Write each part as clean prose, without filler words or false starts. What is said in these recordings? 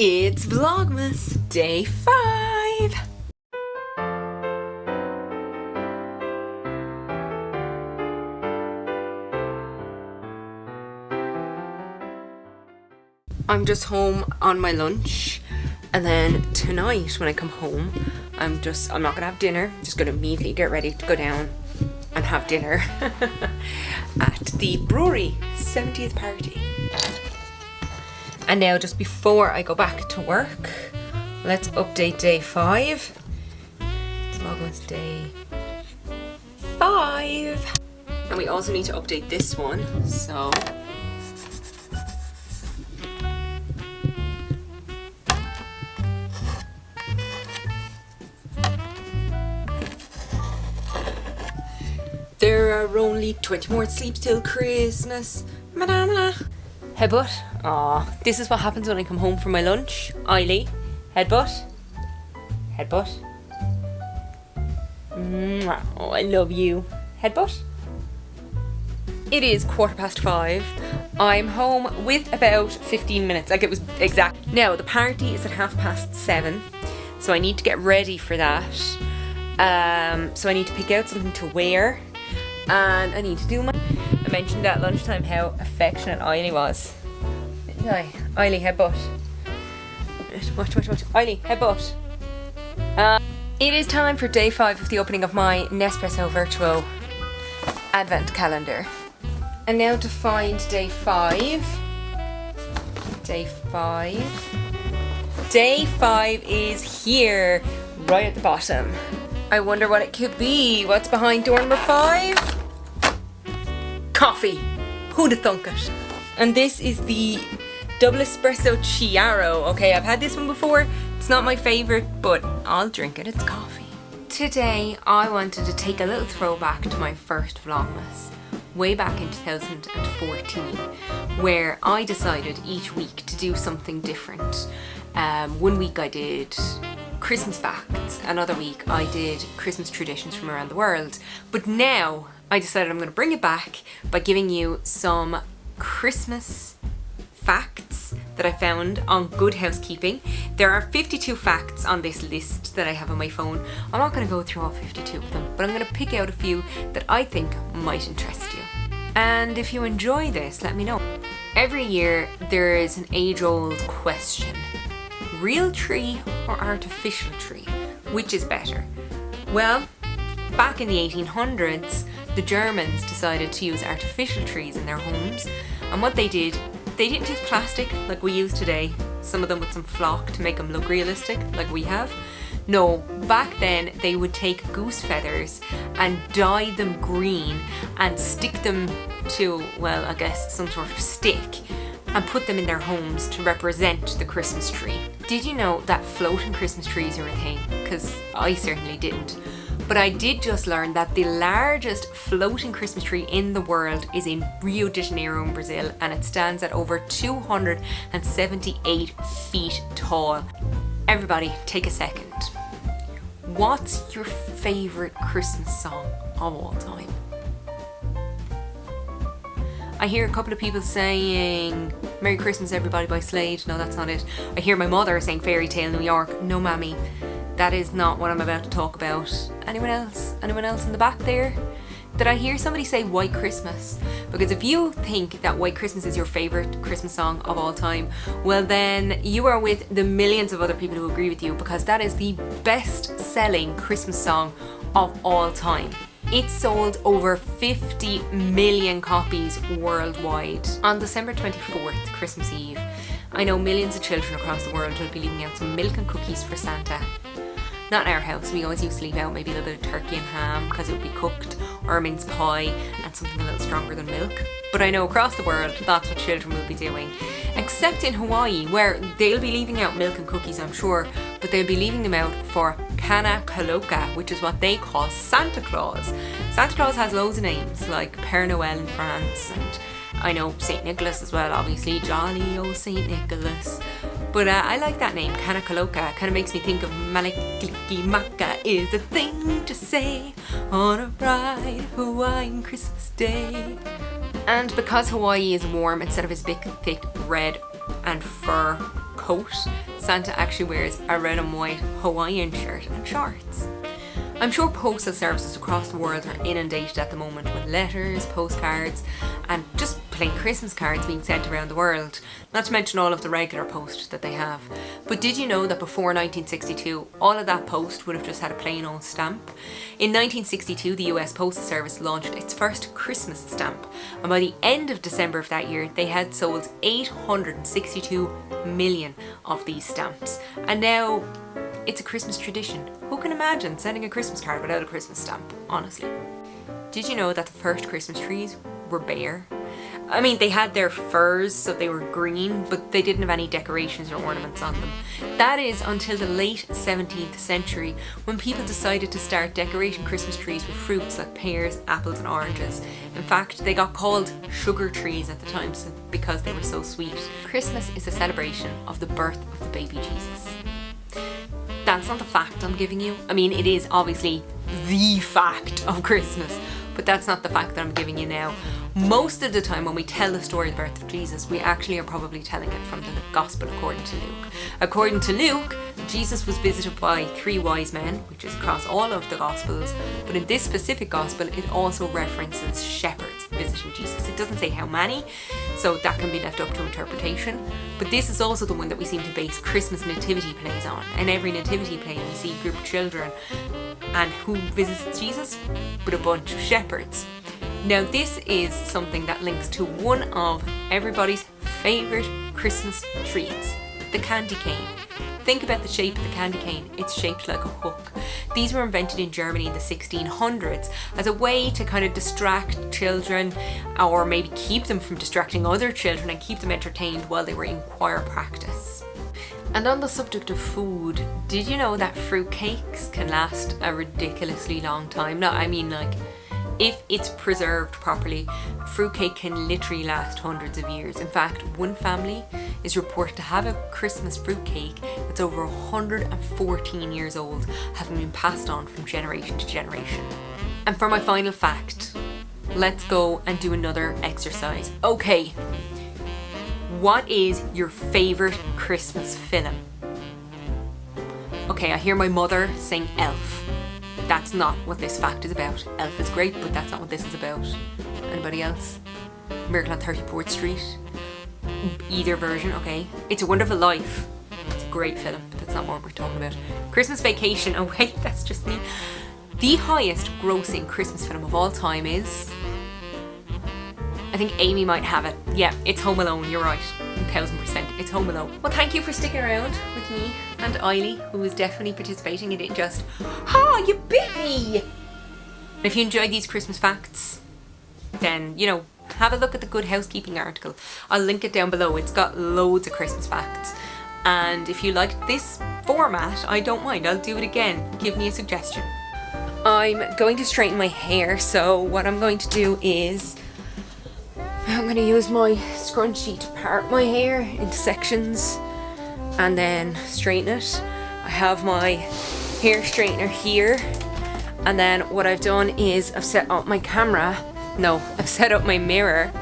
It's Vlogmas Day 5. I'm just home on my lunch, and then tonight when I come home I'm not gonna have dinner. I'm just gonna immediately get ready to go down and have dinner at the Brewery 70th party. And now, just before I go back to work, let's update day 5. It's Vlogmas day 5. And we also need to update this one, so there are only 20 more sleeps till Christmas. Madonna. Headbutt. Aw, this is what happens when I come home from my lunch. Eiley. Headbutt. Headbutt. Oh, I love you. Headbutt. It is 5:15. I'm home with about 15 minutes. Like, it was exact. Now, the party is at 7:30. So I need to get ready for that. So I need to pick out something to wear. And I need to do my... I mentioned at lunchtime how affectionate Eiley was. Didn't I? Eiley, headbutt. Watch. Eiley, headbutt. It is time for day 5 of the opening of my Nespresso Virtual Advent Calendar. And now to find day 5. Day 5. Day 5 is here, right at the bottom. I wonder what it could be. What's behind door number 5? Coffee. Who'da thunk it? And this is the double espresso Chiaro. Okay, I've had this one before. It's not my favorite, but I'll drink it. It's coffee. Today, I wanted to take a little throwback to my first Vlogmas, way back in 2014, where I decided each week to do something different. One week I did Christmas facts, another week I did Christmas traditions from around the world. But now I decided I'm going to bring it back by giving you some Christmas facts that I found on Good Housekeeping. There are 52 facts on this list that I have on my phone. I'm not going to go through all 52 of them, but I'm going to pick out a few that I think might interest you. And if you enjoy this, let me know. Every year there is an age-old question. Real tree or artificial tree? Which is better? Well, back in the 1800s, the Germans decided to use artificial trees in their homes. And what they did, they didn't use plastic like we use today, some of them with some flock to make them look realistic like we have. No, back then they would take goose feathers and dye them green and stick them to, well, I guess some sort of stick, and put them in their homes to represent the Christmas tree. Did you know that floating Christmas trees are a thing? Because I certainly didn't. But I did just learn that the largest floating Christmas tree in the world is in Rio de Janeiro in Brazil, and it stands at over 278 feet tall. Everybody, take a second. What's your favourite Christmas song of all time? I hear a couple of people saying Merry Christmas Everybody by Slade. No, that's not it. I hear my mother saying Fairy Tale New York. No, mammy. That is not what I'm about to talk about. Anyone else? Anyone else in the back there? Did I hear somebody say White Christmas? Because if you think that White Christmas is your favourite Christmas song of all time, well then you are with the millions of other people who agree with you, because that is the best-selling Christmas song of all time. It sold over 50 million copies worldwide. On December 24th, Christmas Eve, I know millions of children across the world will be leaving out some milk and cookies for Santa. Not in our house, we always used to leave out maybe a little bit of turkey and ham because it would be cooked, or a mince pie and something a little stronger than milk. But I know across the world that's what children will be doing. Except in Hawaii, where they'll be leaving out milk and cookies, I'm sure, but they'll be leaving them out for Kana Kaloka, which is what they call Santa Claus. Santa Claus has loads of names, like Père Noël in France, and I know St. Nicholas as well, obviously, jolly old St. Nicholas. But I like that name, Kana Kaloka. Kind of makes me think of Maliki Maka is the thing to say on a bright Hawaiian Christmas day. And because Hawaii is warm, instead of his big thick red and fur coat coat, Santa actually wears a red and white Hawaiian shirt and shorts. I'm sure postal services across the world are inundated at the moment with letters, postcards, and just plain Christmas cards being sent around the world, not to mention all of the regular post that they have. But did you know that before 1962, all of that post would have just had a plain old stamp? In 1962, the US Postal Service launched its first Christmas stamp, and by the end of December of that year, they had sold 862 million of these stamps. And now, it's a Christmas tradition. Who can imagine sending a Christmas card without a Christmas stamp, honestly? Did you know that the first Christmas trees were bare? I mean, they had their furs, so they were green, but they didn't have any decorations or ornaments on them. That is until the late 17th century, when people decided to start decorating Christmas trees with fruits like pears, apples and oranges. In fact, they got called sugar trees at the time because they were so sweet. Christmas is a celebration of the birth of the baby Jesus. That's not the fact I'm giving you. I mean, it is obviously the fact of Christmas, but that's not the fact that I'm giving you now. Most of the time when we tell the story of the birth of Jesus, we actually are probably telling it from the Gospel according to Luke. According to Luke, Jesus was visited by 3 wise men, which is across all of the Gospels, but in this specific Gospel, it also references shepherds visiting Jesus. It doesn't say how many, so that can be left up to interpretation. But this is also the one that we seem to base Christmas nativity plays on. In every nativity play, we see a group of children, and who visits Jesus? But a bunch of shepherds. Now this is something that links to one of everybody's favourite Christmas treats, the candy cane. Think about the shape of the candy cane. It's shaped like a hook. These were invented in Germany in the 1600s as a way to kind of distract children, or maybe keep them from distracting other children and keep them entertained while they were in choir practice. And on the subject of food, did you know that fruitcakes can last a ridiculously long time? No, I mean, like, if it's preserved properly, fruitcake can literally last hundreds of years. In fact, one family is reported to have a Christmas fruitcake that's over 114 years old, having been passed on from generation to generation. And for my final fact, let's go and do another exercise. Okay, what is your favourite Christmas film? Okay, I hear my mother saying Elf. That's not what this fact is about. Elf is great, but that's not what this is about. Anybody else? Miracle on 34th Street? Either version, okay. It's a Wonderful Life. It's a great film, but that's not what we're talking about. Christmas Vacation, oh wait, that's just me. The highest grossing Christmas film of all time is... I think Amy might have it. Yeah, it's Home Alone, you're right. 1000%, it's Home Alone. Well, thank you for sticking around with me and Eiley, who is definitely participating. It didn't just, you bit me! If you enjoyed these Christmas facts, then, you know, have a look at the Good Housekeeping article. I'll link it down below. It's got loads of Christmas facts. And if you liked this format, I don't mind. I'll do it again. Give me a suggestion. I'm going to straighten my hair, so what I'm going to do is I'm going to use my scrunchie to part my hair into sections and then straighten it. I have my hair straightener here, and then what I've done is I've set up my I've set up my mirror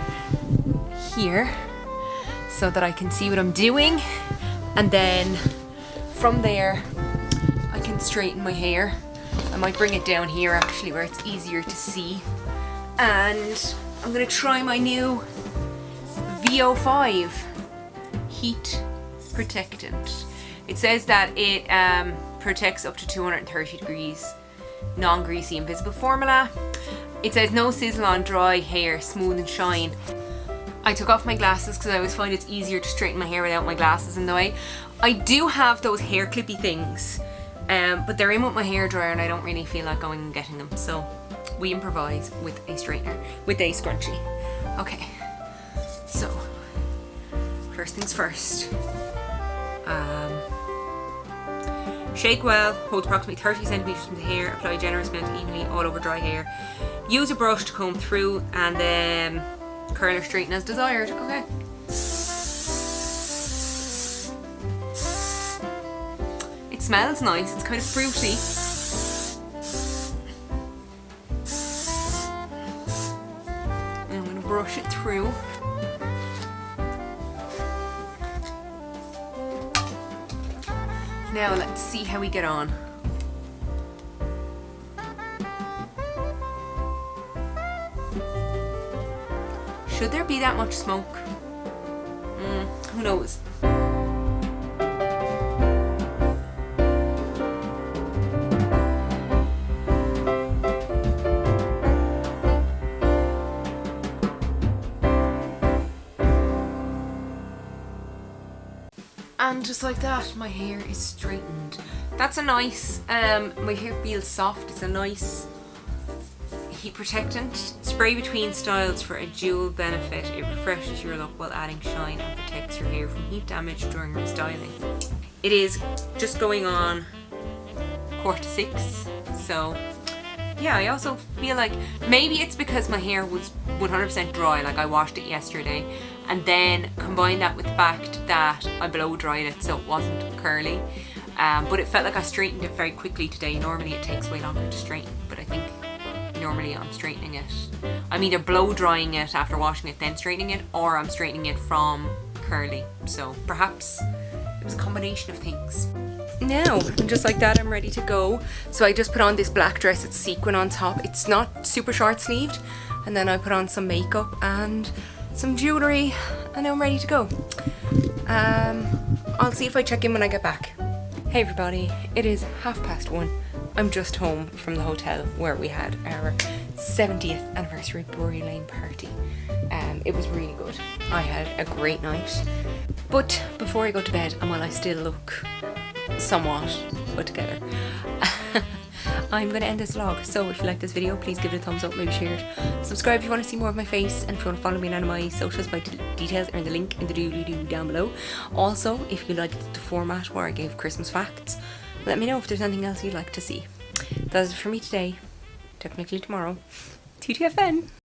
here so that I can see what I'm doing, and then from there I can straighten my hair. I might bring it down here actually where it's easier to see, and I'm going to try my new VO5 heat protectant. It says that it protects up to 230 degrees, non-greasy, invisible formula. It says no sizzle on dry hair, smooth and shine. I took off my glasses because I always find it's easier to straighten my hair without my glasses in the way. I do have those hair clippy things, but they're in with my hairdryer and I don't really feel like going and getting them, so we improvise with a straightener, with a scrunchie. Okay, so first things first. Shake well, hold approximately 30 centimeters from the hair, apply a generous amount evenly all over dry hair. Use a brush to comb through and then curl or straighten as desired. Okay. It smells nice, it's kind of fruity. I'm going to brush it through. Now let's see how we get on. Should there be that much smoke? Who knows? And just like that, my hair is straightened. That's a nice, my hair feels soft. It's a nice heat protectant. Spray between styles for a dual benefit. It refreshes your look while adding shine and protects your hair from heat damage during restyling. It is just going on 5:45, so yeah, I also feel like maybe it's because my hair was 100% dry, like I washed it yesterday, and then combine that with the fact that I blow dried it so it wasn't curly, but it felt like I straightened it very quickly today. Normally it takes way longer to straighten, but I think normally I'm straightening it. I'm either blow drying it after washing it then straightening it, or I'm straightening it from curly, so perhaps it was a combination of things. Now, just like that, I'm ready to go. So I just put on this black dress. It's sequin on top. It's not super short sleeved. And then I put on some makeup and some jewellery, and now I'm ready to go. I'll see if I check in when I get back. Hey everybody, it is 1:30. I'm just home from the hotel where we had our 70th anniversary Brewery Lane party. It was really good. I had a great night. But before I go to bed, and while I still look somewhat put together, I'm going to end this vlog. So if you like this video, please give it a thumbs up, maybe share it. Subscribe if you want to see more of my face, and if you want to follow me on any of my socials, my details are in the link in the doobly-doo down below. Also, if you liked the format where I gave Christmas facts, let me know if there's anything else you'd like to see. That's it for me today. Technically tomorrow. TTFN!